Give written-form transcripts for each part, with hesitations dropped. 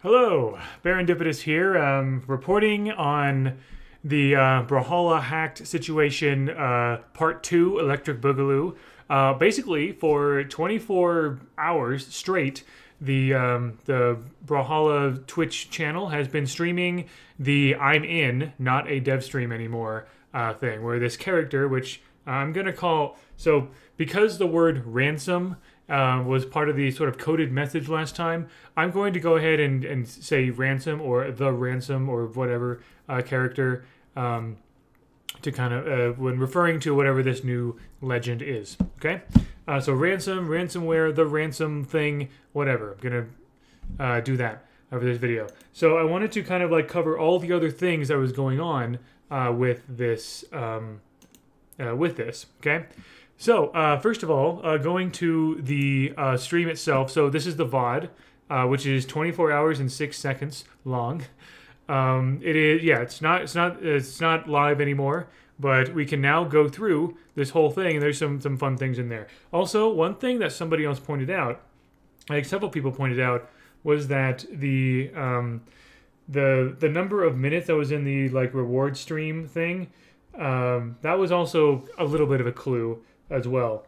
Hello, Barendipitous here, reporting on the Brawlhalla hacked situation, part 2, Electric Boogaloo. Basically, for 24 hours straight, the Brawlhalla Twitch channel has been streaming the I'm in, not a dev stream anymore thing, where this character, which I'm going to call... So, because the word ransom was part of the sort of coded message last time, I'm going to go ahead and say Ransom or the Ransom or whatever character to kind of, when referring to whatever this new legend is. Okay? So Ransom, ransomware, the ransom thing, whatever. I'm going to do that over this video. So I wanted to kind of like cover all the other things that was going on with this, okay? So, first of all, going to the stream itself. So this is the VOD, which is 24 hours and 6 seconds long. It is, yeah, it's not live anymore, but we can now go through this whole thing, and there's some fun things in there. Also, one thing that somebody else pointed out, like several people pointed out, was that the number of minutes that was in the like reward stream thing, that was also a little bit of a clue as well,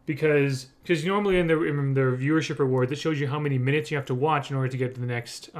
because normally in the viewership reward, that shows you how many minutes you have to watch in order to get to the next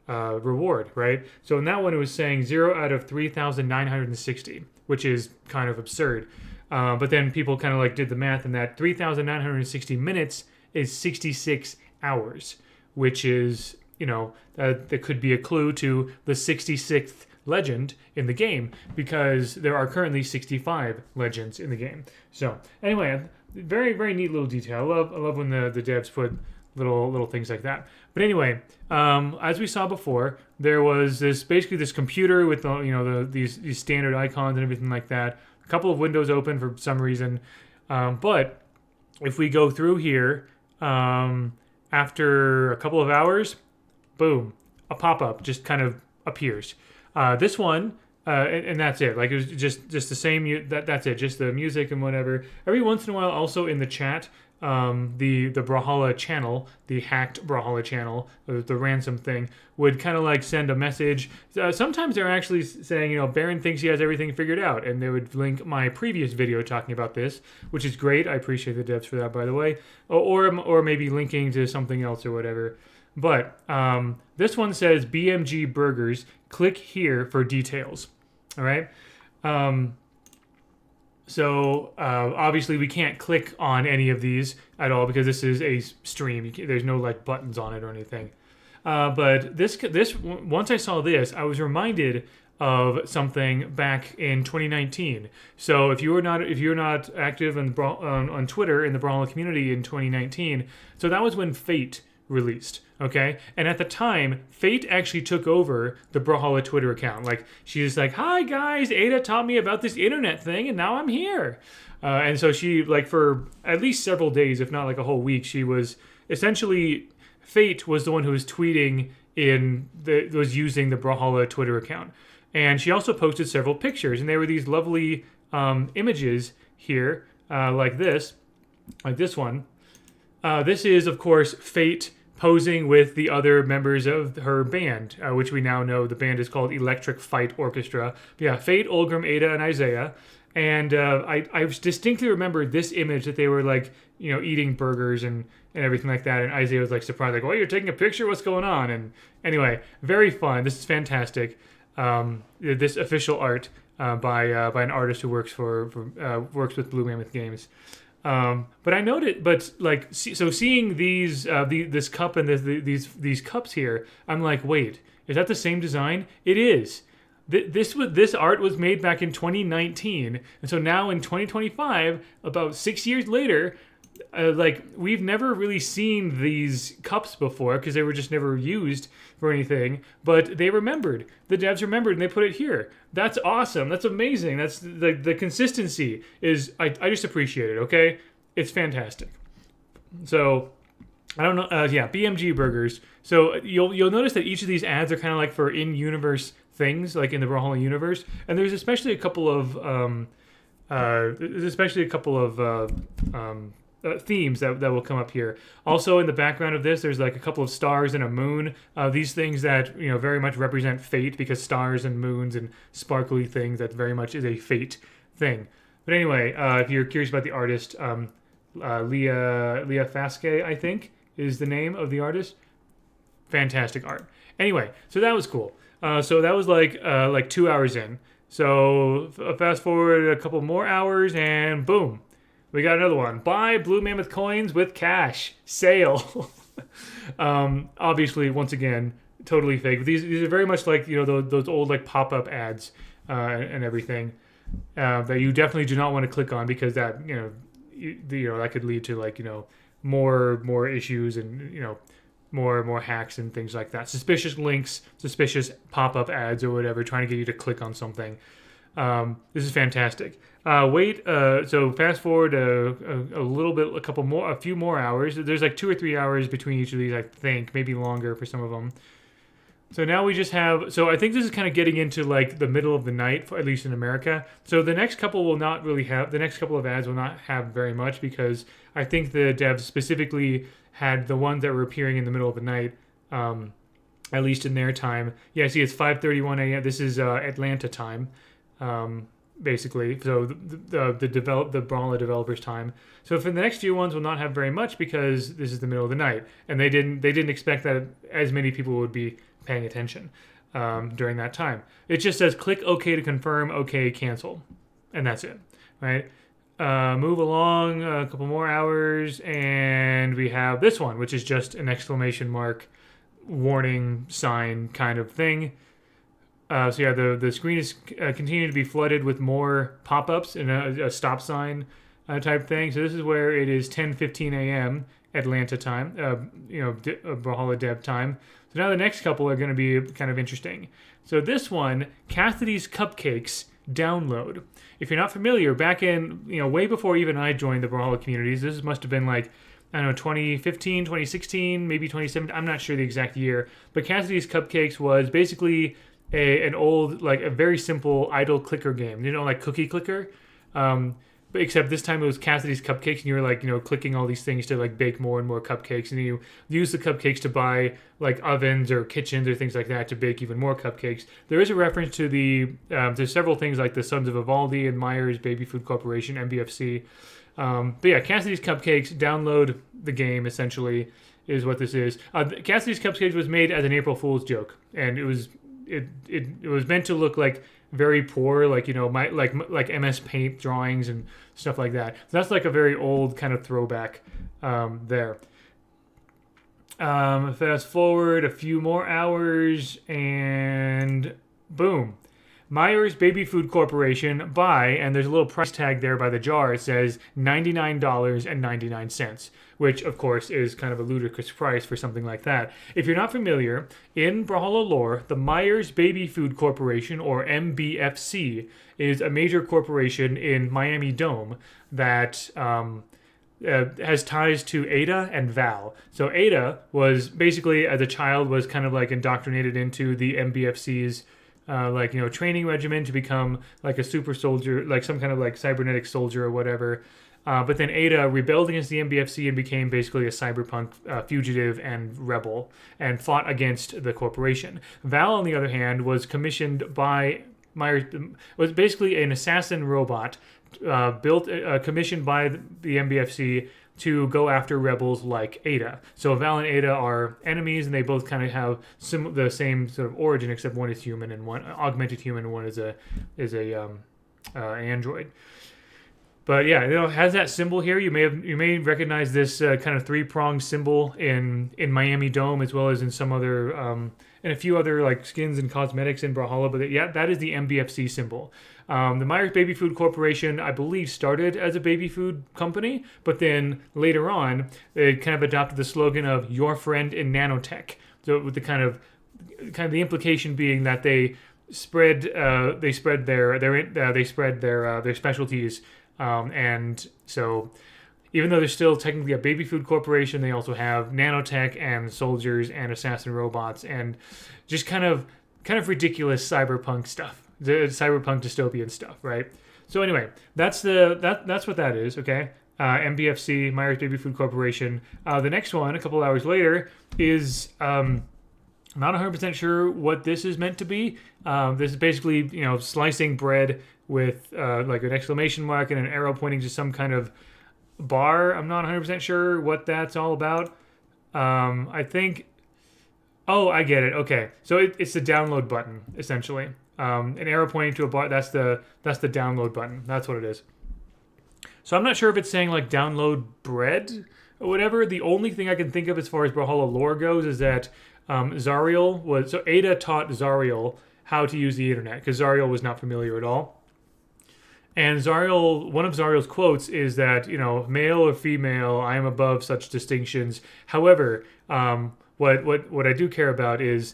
reward, right? So in that one, it was saying 0 out of 3,960, which is kind of absurd. But then people kind of like did the math, and that 3,960 minutes is 66 hours, which is, you know, that could be a clue to the 66th legend in the game, because there are currently 65 legends in the game. So anyway, very, very neat little detail. I love when the devs put little things like that. But anyway, as we saw before, there was basically this computer with these standard icons and everything like that. A couple of windows open for some reason, but if we go through here, after a couple of hours, boom, a pop-up just kind of appears. This one, and that's it. Like, it was just the same. That's it. Just the music and whatever. Every once in a while, also in the chat, the Brawlhalla channel, the hacked Brawlhalla channel, the ransom thing, would kind of like send a message. Sometimes they're actually saying, Baron thinks he has everything figured out, and they would link my previous video talking about this, which is great. I appreciate the devs for that, by the way. Or maybe linking to something else or whatever. But this one says BMG Burgers. Click here for details. All right. So obviously we can't click on any of these at all because this is a stream. There's no like buttons on it or anything. But this once I saw this, I was reminded of something back in 2019. So if you're not active on Twitter in the Brawlhalla community in 2019, so that was when Fate released, okay? And at the time, Fate actually took over the Brawlhalla Twitter account. Like, she's like, "Hi guys, Ada taught me about this internet thing, and now I'm here." And so she, like, for at least several days, if not like a whole week, she was essentially, Fate was the one who was tweeting was using the Brawlhalla Twitter account. And she also posted several pictures, and there were these lovely images here, like this one. This is, of course, Fate posing with the other members of her band, which we now know the band is called Electric Fight Orchestra. But yeah, Fate, Olgrim, Ada, and Isaiah. And I distinctly remember this image that they were like, eating burgers and everything like that. And Isaiah was like surprised, like, "Oh, you're taking a picture? What's going on?" And anyway, very fun. This is fantastic. This official art by an artist who works works with Blue Mammoth Games. But I noted, seeing this cup and these cups here, I'm like, wait, is that the same design? It is. This art was made back in 2019, and so now in 2025, about 6 years later, we've never really seen these cups before because they were just never used for anything. But the devs remembered, and they put it here. That's awesome. That's amazing. That's the consistency is. I just appreciate it. Okay, it's fantastic. So I don't know. Yeah, BMG Burgers. So you'll notice that each of these ads are kind of like for in-universe things, like in the Brawlhalla universe, and there's especially a couple of themes that will come up here. Also, in the background of this, there's like a couple of stars and a moon. These things that very much represent fate, because stars and moons and sparkly things, that very much is a fate thing. But anyway, if you're curious about the artist, Leah Fasque, I think, is the name of the artist. Fantastic art. Anyway, so that was cool. So that was like 2 hours in. So fast forward a couple more hours, and boom, we got another one. Buy Blue Mammoth coins with cash. Sale. Obviously, once again, totally fake. But these are very much like those old like pop-up ads and everything that you definitely do not want to click on, because that that could lead to like more issues and more hacks and things like that. Suspicious links, suspicious pop-up ads or whatever, trying to get you to click on something. This is fantastic. So fast forward a little bit, a few more hours. There's like 2 or 3 hours between each of these, I think, maybe longer for some of them. So now we just have, so I think this is kind of getting into like the middle of the night, at least in America. So the next couple of ads will not have very much, because I think the devs specifically had the ones that were appearing in the middle of the night, at least in their time. Yeah, see, it's 5:31 a.m. This is Atlanta time, basically. So the Brawler developers' time. So for the next few ones, will not have very much, because this is the middle of the night, and they didn't expect that as many people would be paying attention during that time. It just says click OK to confirm, OK cancel, and that's it, right? Move along a couple more hours, and we have this one, which is just an exclamation mark warning sign kind of thing. So yeah, the screen is continuing to be flooded with more pop-ups and a stop sign type thing. So this is where it is 10:15 a.m. Atlanta time, Brawlhalla dev time. So now the next couple are going to be kind of interesting. So this one, Cassidy's Cupcakes download. If you're not familiar, back in, way before even I joined the Brawlhalla communities, this must have been like, I don't know, 2015, 2016, maybe 2017, I'm not sure the exact year, but Cassidy's Cupcakes was basically an old, like a very simple idle clicker game, like Cookie Clicker, but except this time it was Cassidy's Cupcakes, and you were like, clicking all these things to like bake more and more cupcakes, and you use the cupcakes to buy like ovens or kitchens or things like that to bake even more cupcakes. There is a reference to there's several things like the Sons of Vivaldi and Myers Baby Food Corporation, MBFC. But yeah, Cassidy's Cupcakes, download the game essentially is what this is. Cassidy's Cupcakes was made as an April Fool's joke, and it was meant to look like very poor, like like MS Paint drawings and stuff like that. So that's like a very old kind of throwback there. Fast forward a few more hours, and boom, Myers Baby Food Corporation buy, and there's a little price tag there by the jar. It says $99.99, which of course is kind of a ludicrous price for something like that. If you're not familiar, in Brawlhalla lore, the Myers Baby Food Corporation, or MBFC, is a major corporation in Miami Dome that has ties to Ada and Val. So Ada was basically, as a child, was kind of like indoctrinated into the MBFC's training regimen to become like a super soldier, like some kind of like cybernetic soldier or whatever. But then Ada rebelled against the MBFC and became basically a cyberpunk fugitive and rebel, and fought against the corporation. Val, on the other hand, was commissioned by Myers, was basically an assassin robot commissioned by the MBFC to go after rebels like Ada. So Val and Ada are enemies, and they both kind of have the same sort of origin, except one is human and one augmented human, and one is a android. But yeah, it has that symbol here. You may recognize this kind of 3-pronged symbol in Miami Dome, as well as in some other and a few other like skins and cosmetics in Brawlhalla. But yeah, that is the MBFC symbol. The Myers Baby Food Corporation, I believe, started as a baby food company, but then later on, they kind of adopted the slogan of "Your friend in nanotech." So with the kind of the implication being that they spread their specialties, and so even though they're still technically a baby food corporation, they also have nanotech and soldiers and assassin robots and just kind of ridiculous cyberpunk stuff. The cyberpunk dystopian stuff, right? So anyway, that's what that is, okay? MBFC, Myers Baby Food Corporation. The next one, a couple hours later, is I'm not 100% sure what this is meant to be. This is basically, slicing bread with like an exclamation mark and an arrow pointing to some kind of bar. I'm not 100% sure what that's all about. I think... Oh, I get it. Okay. So it's the download button, essentially. An arrow pointing to a bar, that's the download button. That's what it is. So I'm not sure if it's saying like download bread or whatever. The only thing I can think of as far as Brawlhalla lore goes is that Zariel was... So Ada taught Zariel how to use the internet because Zariel was not familiar at all. And Zariel, one of Zariel's quotes is that, male or female, I am above such distinctions. However, what I do care about is,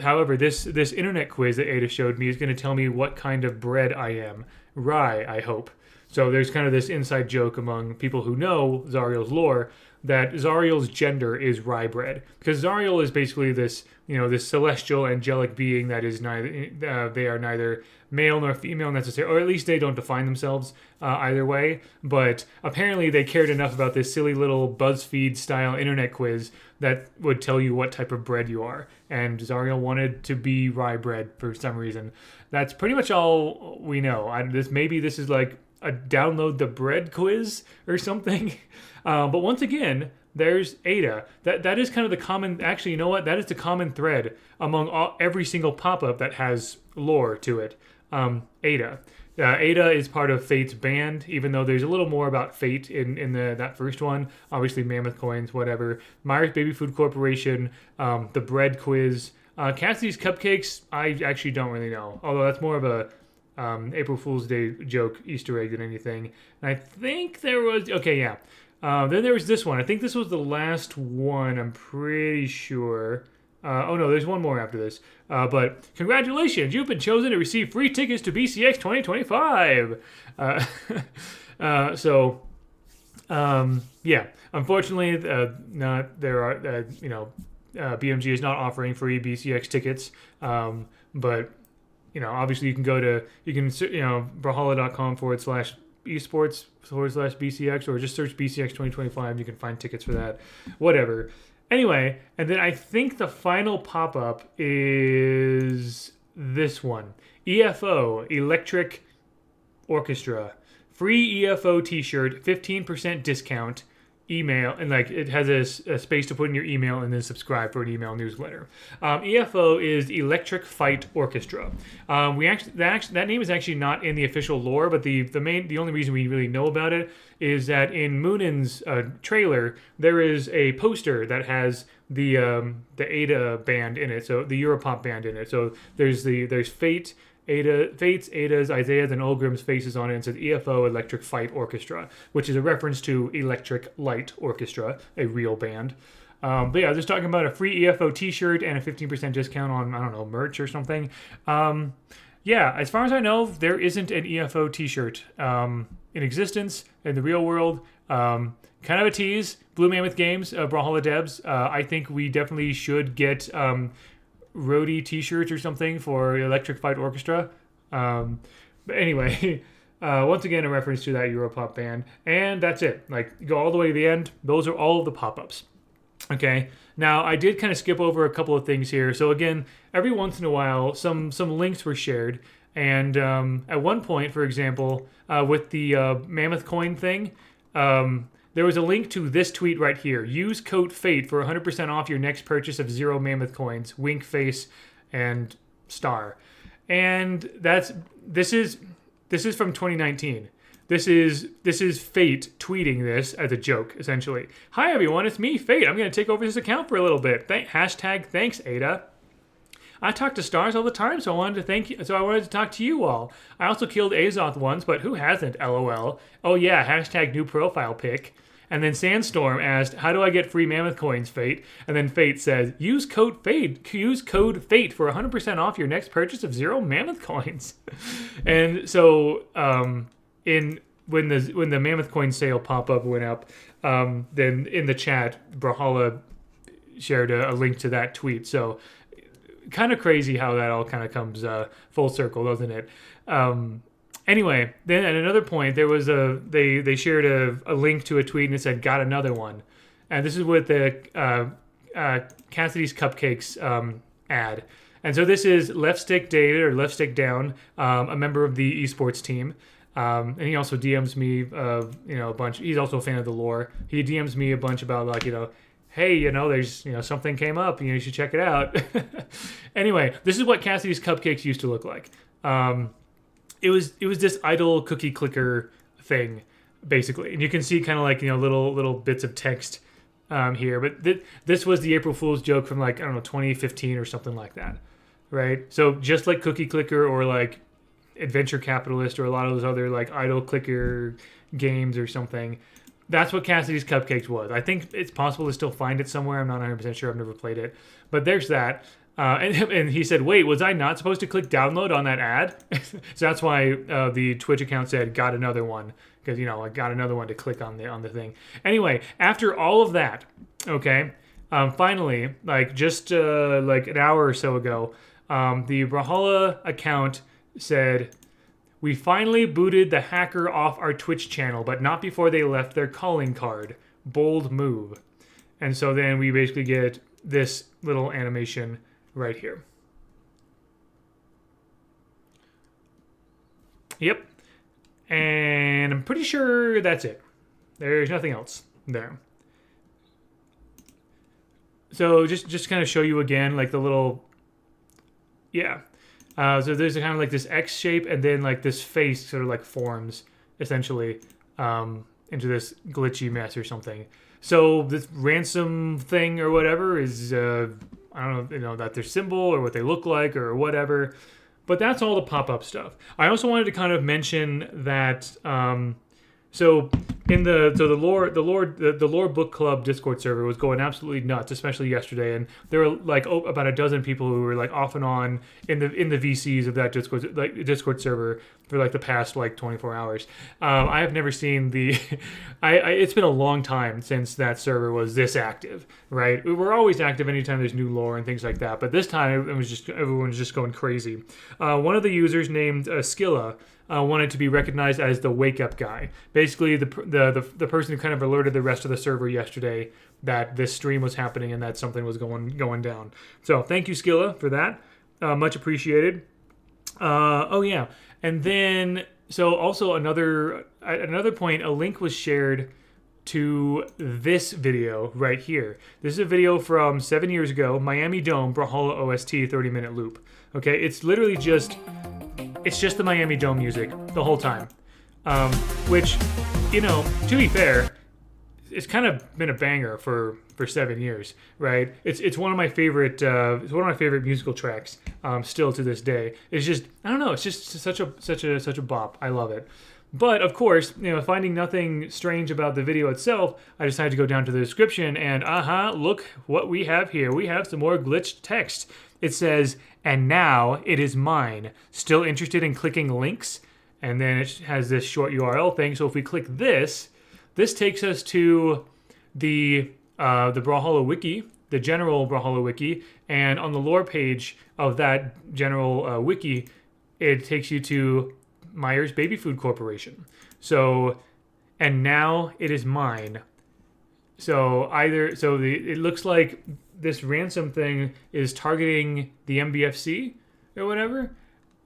however, this internet quiz that Ada showed me is going to tell me what kind of bread I am. Rye, I hope. So there's kind of this inside joke among people who know Zariel's lore that Zariel's gender is rye bread. Because Zariel is basically this, this celestial angelic being that is neither, they are neither male nor female necessarily, or at least they don't define themselves either way. But apparently they cared enough about this silly little BuzzFeed style internet quiz that would tell you what type of bread you are. And Zariel wanted to be rye bread for some reason. That's pretty much all we know. Maybe this is like a download the bread quiz or something. But once again, there's Ada. That is kind of the common... Actually, you know what? That is the common thread among every single pop-up that has lore to it. Ada. Ada is part of Fate's band, even though there's a little more about Fate in that first one. Obviously, Mammoth Coins, whatever. Myers Baby Food Corporation, the bread quiz. Cassidy's Cupcakes, I actually don't really know. Although that's more of a April Fool's Day joke Easter egg than anything. And I think there was... Okay, yeah. Then there was this one. I think this was the last one, I'm pretty sure. Oh no, there's one more after this. But congratulations, you've been chosen to receive free tickets to BCX 2025. Yeah. Unfortunately, BMG is not offering free BCX tickets. But obviously you can go to brawlhalla.com/esports/BCX, or just search BCX 2025. You can find tickets for that. Whatever. Anyway, and then I think the final pop-up is this one. EFO, Electric Orchestra. Free EFO t-shirt, 15% discount, email, and it has a space to put in your email and then subscribe for an email newsletter. EFO is Electric Fight Orchestra. That name is actually not in the official lore, but the only reason we really know about it is that in Moonin's trailer there is a poster that has the Ada band in it, so the Europop band in it. So there's Fate. Fate's, Ada's, Isaiah's, and Ulgrim's faces on it, and says EFO Electric Fight Orchestra, which is a reference to Electric Light Orchestra, a real band. But yeah, just talking about a free EFO t-shirt and a 15% discount on, merch or something. Yeah, as far as I know, there isn't an EFO t-shirt in existence in the real world. Kind of a tease. Blue Mammoth Games, Brawlhalla Debs. I think we definitely should get... roadie t-shirts or something for Electric Fight Orchestra. But anyway, once again, a reference to that Europop band. And that's it. Go all the way to the end. Those are all of the pop-ups. Okay. Now, I did kind of skip over a couple of things here. So again, every once in a while, some links were shared. And at one point, for example, with the Mammoth Coin thing, there was a link to this tweet right here. Use code FATE for 100% off your next purchase of 0 Mammoth Coins. Wink, face, and star. And this is from 2019. This is Fate tweeting this as a joke, essentially. Hi everyone, it's me, Fate. I'm going to take over this account for a little bit. Hashtag thanks, Ada. I talk to stars all the time, so I wanted to thank you. So I wanted to talk to you all. I also killed Azoth once, but who hasn't? LOL. Oh yeah, hashtag new profile pic. And then Sandstorm asked, how do I get free Mammoth Coins, Fate? And then Fate says, use code FATE for 100% off your next purchase of 0 Mammoth Coins. And so when the Mammoth Coin sale pop-up went up, then in the chat, Brawlhalla shared a link to that tweet. So kind of crazy how that all kind of comes full circle, doesn't it? Anyway, then at another point, there was they shared a link to a tweet and it said, "Got another one," and this is with the Cassidy's Cupcakes ad. And so this is Left Stick David or Left Stick Down, a member of the esports team. And he also DMs me, a bunch. He's also a fan of the lore. He DMs me a bunch about like, hey, there's, something came up. You should check it out. Anyway, this is what Cassidy's Cupcakes used to look like. It was this idle cookie clicker thing, basically, and you can see kind of like little bits of text here. But this was the April Fool's joke from like 2015 or something like that, right? So just like Cookie Clicker or like Adventure Capitalist or a lot of those other like idle clicker games or something. That's what Cassidy's Cupcakes was. I think it's possible to still find it somewhere. I'm not 100% sure. I've never played it. But there's that. And he said, wait, was I not supposed to click download on that ad? So that's why the Twitch account said, got another one. Because, I got another one to click on the thing. Anyway, after all of that, okay, finally, like just like an hour or so ago, the Brawlhalla account said, we finally booted the hacker off our Twitch channel, but not before they left their calling card. Bold move. And so then we basically get this little animation right here. Yep. And I'm pretty sure that's it. There's nothing else there. So just kind of show you again, like the little, yeah. So there's kind of like this X shape, and then like this face sort of like forms essentially into this glitchy mess or something. So this ransom thing or whatever is I don't know, that their symbol or what they look like or whatever. But that's all the pop-up stuff. I also wanted to kind of mention that so the lore book club Discord server was going absolutely nuts, especially yesterday, and there were like about a dozen people who were like off and on in the VCs of that Discord server for like the past like 24 hours. I have never seen the it's been a long time since that server was this active, right? We're always active anytime there's new lore and things like that, but this time everyone was just going crazy. One of the users named Skilla wanted to be recognized as the wake-up guy. Basically, the person who kind of alerted the rest of the server yesterday that this stream was happening and that something was going down. So thank you, Skilla, for that. Much appreciated. Oh yeah, and then so also at another point, a link was shared to this video right here. This is a video from 7 years ago, Miami Dome Brawlhalla OST 30-minute loop. Okay, it's literally just the Miami Dome music the whole time, which, to be fair, it's kind of been a banger for 7 years, right? It's one of my favorite musical tracks still to this day. It's just, I don't know, it's just such a bop. I love it. But of course, finding nothing strange about the video itself, I decided to go down to the description and look what we have here. We have some more glitched text. It says, and now it is mine. Still interested in clicking links? And then it has this short URL thing. So if we click this takes us to the Brawlhalla wiki, the general Brawlhalla wiki. And on the lore page of that general wiki, it takes you to Myers Baby Food Corporation. So, and now it is mine. So it looks like this ransom thing is targeting the MBFC or whatever.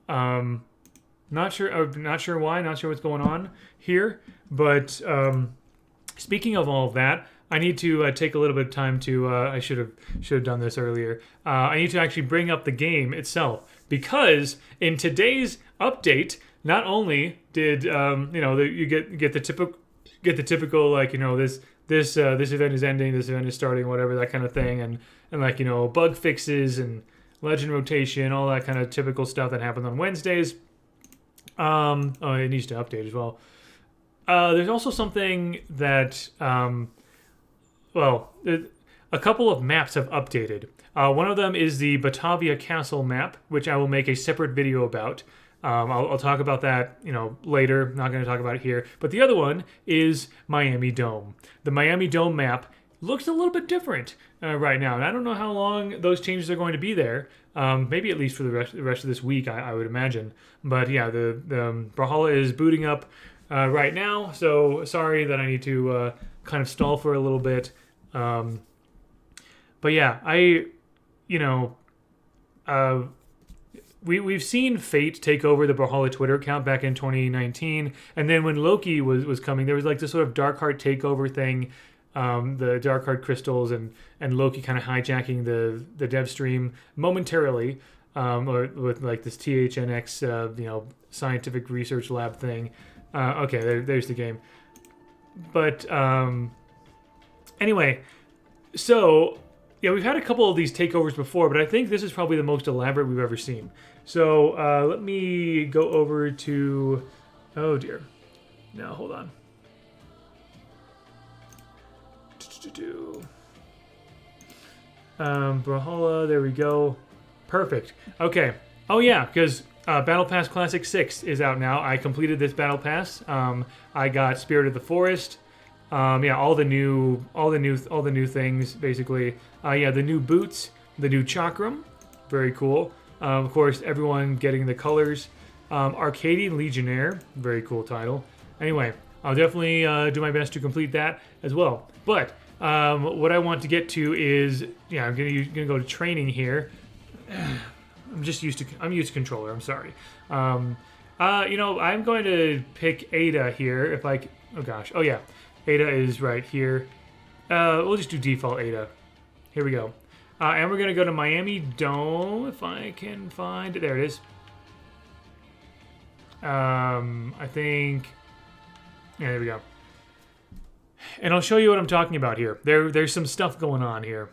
Not sure why. Not sure what's going on here. But speaking of all of that, I need to take a little bit of time to. I should have done this earlier. I need to actually bring up the game itself, because in today's update, not only did you get the typical like this event is ending, this event is starting, whatever, that kind of thing, and like bug fixes and legend rotation, all that kind of typical stuff that happens on Wednesdays. It needs to update as well. There's also something that a couple of maps have updated. One of them is the Batavia Castle map, which I will make a separate video about. I'll talk about that, later. Not going to talk about it here. But the other one is Miami Dome. The Miami Dome map looks a little bit different right now. And I don't know how long those changes are going to be there. Maybe at least for the rest of this week, I would imagine. But yeah, the Brawlhalla is booting up right now. So sorry that I need to kind of stall for a little bit. But yeah, you know, we've seen Fate take over the Brawlhalla Twitter account back in 2019, and then when Loki was coming, there was like this sort of Darkheart takeover thing, the Darkheart crystals and Loki kind of hijacking the dev stream momentarily, or with like this THNX scientific research lab thing. Okay, there's the game. But anyway, so yeah, we've had a couple of these takeovers before, but I think this is probably the most elaborate we've ever seen. So let me go over to, oh dear, no, hold on. Brawlhalla, there we go. Perfect. Okay. Oh yeah, because Battle Pass Classic 6 is out now. I completed this Battle Pass. I got Spirit of the Forest. Yeah, all the new things basically. Yeah, the new boots, the new chakram, very cool. Of course, everyone getting the colors. Arcadian Legionnaire, very cool title. Anyway, I'll definitely do my best to complete that as well. But what I want to get to is, yeah, I'm gonna go to training here. I'm used to controller. I'm sorry. I'm going to pick Ada here. If I, oh gosh, oh yeah, Ada is right here. We'll just do default Ada. Here we go. And we're gonna go to Miami Dome if I can find it. There it is. I think. Yeah, there we go. And I'll show you what I'm talking about here. There's some stuff going on here.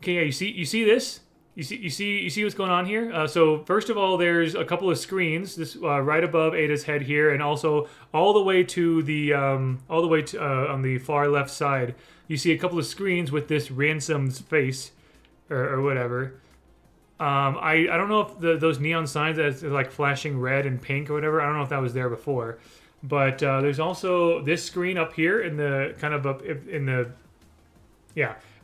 Okay, yeah, you see this? You see what's going on here? So first of all, there's a couple of screens. This right above Ada's head here, and also all the way to the on the far left side, you see a couple of screens with this Ransom's face, or whatever. I don't know if those neon signs that's like flashing red and pink or whatever. I don't know if that was there before, but there's also this screen up here in the kind of up in the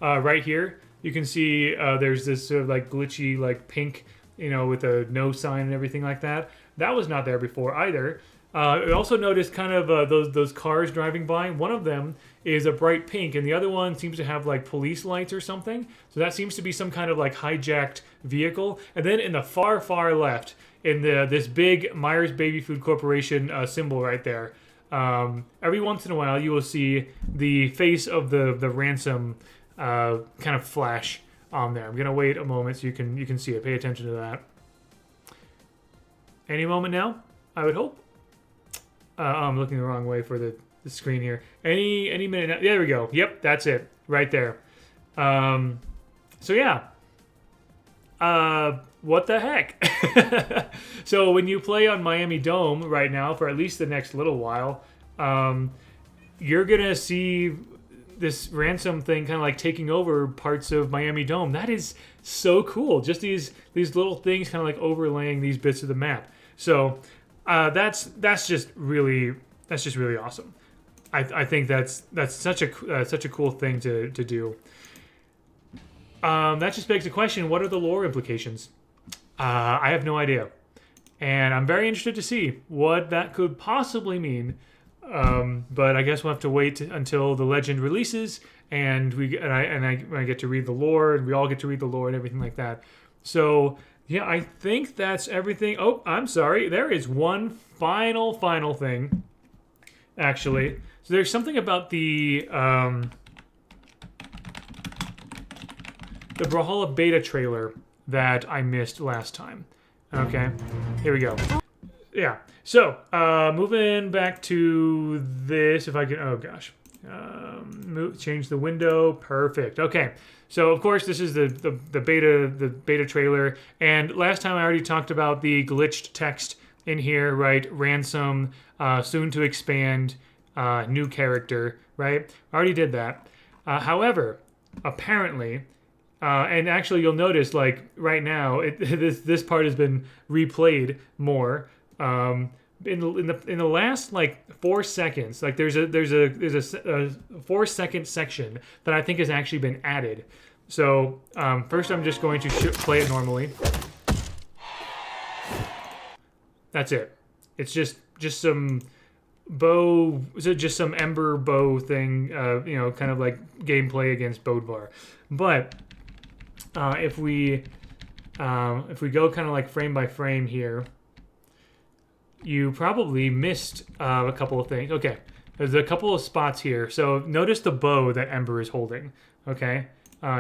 right here. You can see there's this sort of like glitchy like pink, with a no sign and everything like that. That was not there before either. I also noticed kind of those cars driving by. One of them is a bright pink, and the other one seems to have like police lights or something. So that seems to be some kind of like hijacked vehicle. And then in the far left, in this big Myers Baby Food Corporation symbol right there, every once in a while you will see the face of the Ransom kind of flash on there. I'm gonna wait a moment so you can see it. Pay attention to that. Any moment now, I would hope. I'm looking the wrong way for the screen here. Any minute now. There we go. Yep, that's it. Right there. So yeah. What the heck? So when you play on Miami Dome right now, for at least the next little while, you're going to see this Ransom thing kind of like taking over parts of Miami Dome. That is so cool. Just these little things kind of like overlaying these bits of the map. So that's just really awesome. I think that's such a cool thing to do. That just begs the question: what are the lore implications? I have no idea, and I'm very interested to see what that could possibly mean. But I guess we'll have to wait until the legend releases, and I get to read the lore, and we all get to read the lore and everything like that. So yeah, I think that's everything. Oh, I'm sorry. There is one final thing, actually. So there's something about the Brawlhalla beta trailer that I missed last time. Okay, here we go. Yeah, so moving back to this, if I can, oh gosh. Change the window, perfect. Okay, so of course this is the beta trailer, and last time I already talked about the glitched text in here, right? Ransom, soon to expand, new character, right? I already did that. However, apparently, and actually you'll notice like right now, this part has been replayed more. in the last like 4 seconds, like there's a 4 second section that I think has actually been added. So first, I'm just going to play it normally. That's it. It's just some bow. Is it just some ember bow thing? Kind of like gameplay against Bodvar. But if we go kind of like frame by frame here, you probably missed a couple of things. Okay, there's a couple of spots here. So notice the bow that Ember is holding. Okay,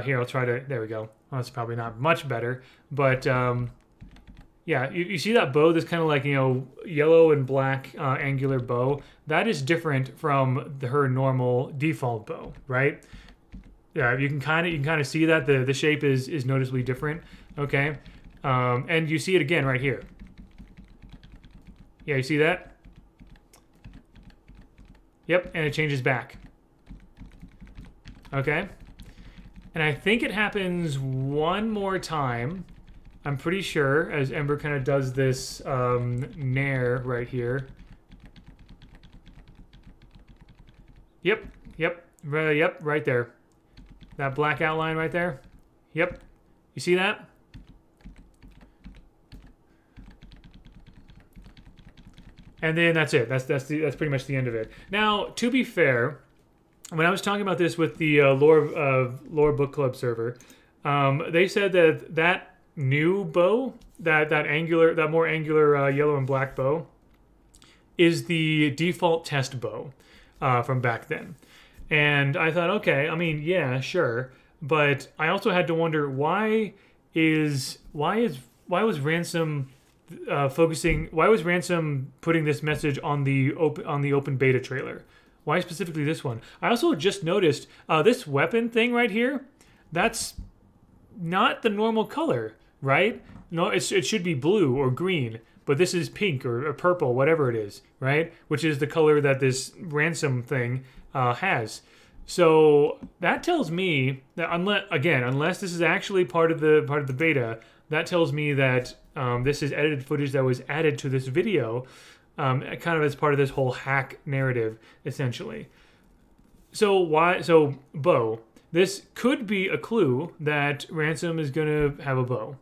here I'll try to. There we go. Well, that's probably not much better, but yeah, you see that bow? This kind of like yellow and black angular bow. That is different from her normal default bow, right? Yeah, you can kind of see that the shape is noticeably different. Okay, and you see it again right here. Yeah, you see that? Yep, and it changes back. Okay, and I think it happens one more time. I'm pretty sure as Ember kind of does this nair right here. Yep, right there. That black outline right there. Yep, you see that? And then that's it. That's pretty much the end of it. Now, to be fair, when I was talking about this with the lore book club server, they said that new bow, that more angular yellow and black bow, is the default test bow from back then. And I thought, okay, I mean, yeah, sure, but I also had to wonder why was Ransom why was Ransom putting this message on the open beta trailer? Why specifically this one? I also just noticed this weapon thing right here. That's not the normal color, right? No, it should be blue or green, but this is pink or purple, whatever it is, right? Which is the color that this Ransom thing has. So that tells me that unless this is actually part of the beta, that tells me that this is edited footage that was added to this video, kind of as part of this whole hack narrative, essentially. So bow. This could be a clue that Ransom is going to have a bow.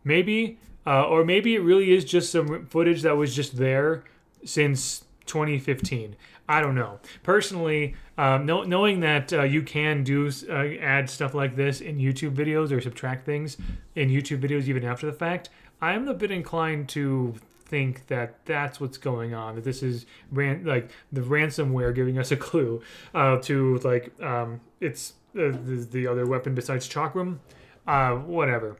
Maybe, or maybe it really is just some footage that was just there since 2015. I don't know. Personally, knowing that you can add stuff like this in YouTube videos or subtract things in YouTube videos even after the fact, I'm a bit inclined to think that that's what's going on. That this is like the ransomware giving us a clue to like it's the other weapon besides Chakram. Whatever.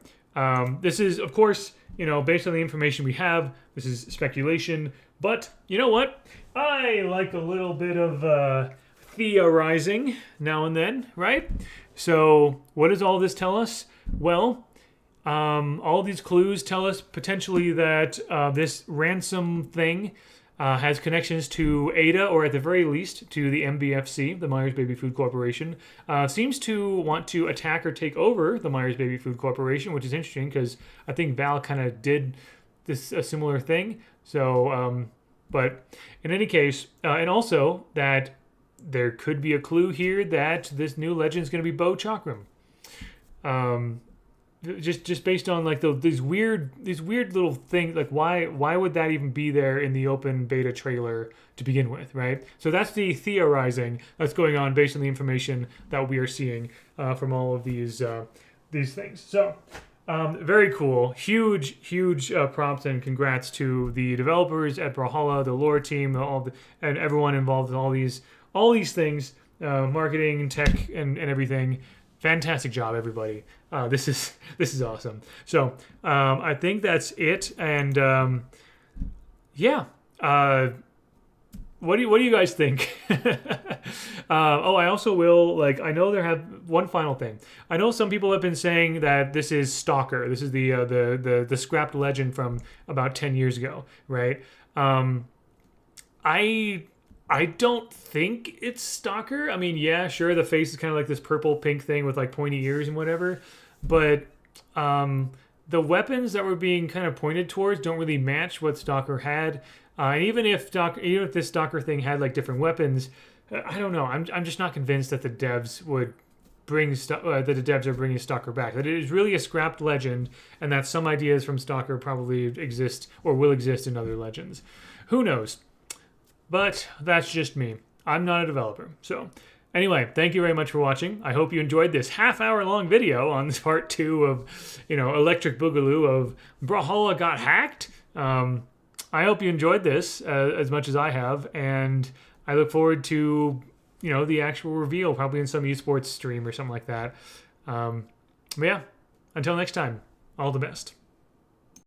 This is, of course, based on the information we have, this is speculation. But you know what? I like a little bit of theorizing now and then, right? So what does all this tell us? Well, all these clues tell us potentially that this Ransom thing has connections to Ada, or at the very least to the MBFC, the Myers Baby Food Corporation. Seems to want to attack or take over the Myers Baby Food Corporation, which is interesting because I think Val kind of did a similar thing. So, but in any case, and also that there could be a clue here that this new legend is going to be Bo Chakram. Just based on like these weird little things, like why would that even be there in the open beta trailer to begin with, right? So that's the theorizing that's going on based on the information that we are seeing from all of these things. So very cool, huge props and congrats to the developers at Brawlhalla, the lore team, and everyone involved in all these things, marketing, tech, and everything. Fantastic job, everybody. This is awesome. So I think that's it. And yeah, what do you guys think? I also will I know there have one final thing. I know some people have been saying that this is Stalker. This is the scrapped legend from about 10 years ago, right? I don't think it's Stalker. I mean, yeah, sure, the face is kind of like this purple pink thing with like pointy ears and whatever, but the weapons that were being kind of pointed towards don't really match what Stalker had. And even if this Stalker thing had like different weapons, I don't know. I'm just not convinced that the devs would that the devs are bringing Stalker back. That it is really a scrapped legend, and that some ideas from Stalker probably exist or will exist in other legends. Who knows? But that's just me. I'm not a developer. So anyway, thank you very much for watching. I hope you enjoyed this half-hour long video on this part 2 of, Electric Boogaloo of Brawlhalla got hacked. I hope you enjoyed this as much as I have, and I look forward to, the actual reveal, probably in some esports stream or something like that. But yeah, until next time, all the best.